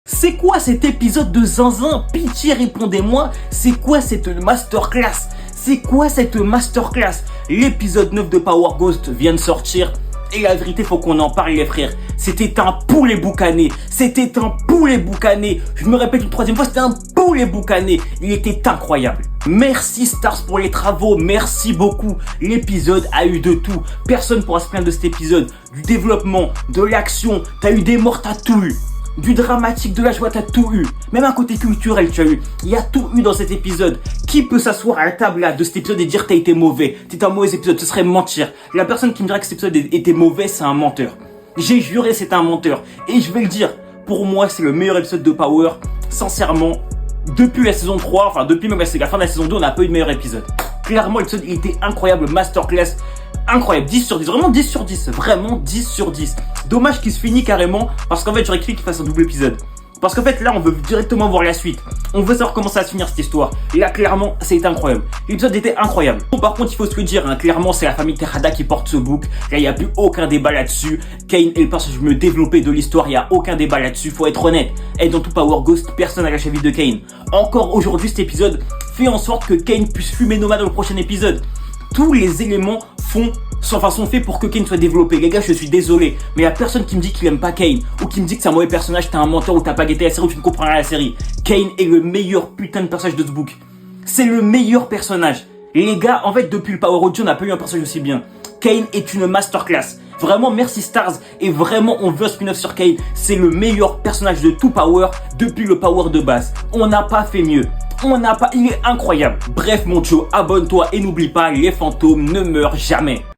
C'est quoi cet épisode de Zinzin? Pitié, répondez-moi, c'est quoi cette masterclass? C'est quoi cette masterclass? L'épisode 9 de Power Ghost vient de sortir. Et la vérité, faut qu'on en parle, les frères. C'était un poulet boucané. C'était un poulet boucané. Je me répète une troisième fois, c'était un poulet boucané. Il était incroyable. Merci Stars pour les travaux. Merci beaucoup. L'épisode a eu de tout. Personne pourra se plaindre de cet épisode. Du développement, de l'action. T'as eu des morts, t'as tout eu. Du dramatique, de la joie, t'as tout eu. Même un côté culturel, tu as eu. Il y a tout eu dans cet épisode. Qui peut s'asseoir à la table là de cet épisode et dire t'as été mauvais? T'es un mauvais épisode, ce serait mentir. La personne qui me dirait que cet épisode était mauvais, c'est un menteur. J'ai juré, c'est un menteur. Et je vais le dire, pour moi, c'est le meilleur épisode de Power. Sincèrement, depuis la saison 3, enfin depuis même la fin de la saison 2, on n'a pas eu de meilleur épisode. Clairement, l'épisode, il était incroyable, masterclass. Incroyable, 10 sur 10, vraiment 10 sur 10, vraiment 10 sur 10. Dommage qu'il se finisse carrément, parce qu'en fait j'aurais kiffé qu'il fasse un double épisode. Parce qu'en fait là on veut directement voir la suite. On veut savoir comment ça va se finir cette histoire. Et là clairement c'était incroyable. L'épisode était incroyable. Bon, par contre il faut se le dire, hein, clairement c'est la famille Tejada qui porte ce book. Là il n'y a plus aucun débat là-dessus. Kane est le personnage le mieux développé de l'histoire, il n'y a aucun débat là-dessus, faut être honnête. Et dans tout Power Ghost, personne n'a la cheville de Kane. Encore aujourd'hui cet épisode fait en sorte que Kane puisse fumer Noma dans le prochain épisode. Tous les éléments sont faits pour que Kane soit développé. Les gars, je suis désolé, mais il y a personne qui me dit qu'il aime pas Kane, ou qui me dit que c'est un mauvais personnage, t'es un menteur, ou t'as pas guetté la série, ou tu ne comprends rien à la série. Kane est le meilleur putain de personnage de ce book. C'est le meilleur personnage. Les gars, en fait, depuis le Power Audio, on n'a pas eu un personnage aussi bien. Kane est une masterclass. Vraiment, merci Stars, et vraiment, on veut un spin-off sur Kane. C'est le meilleur personnage de tout Power depuis le Power de base. On n'a pas fait mieux. Il est incroyable. Bref, mon Joe, abonne-toi et n'oublie pas, les fantômes ne meurent jamais.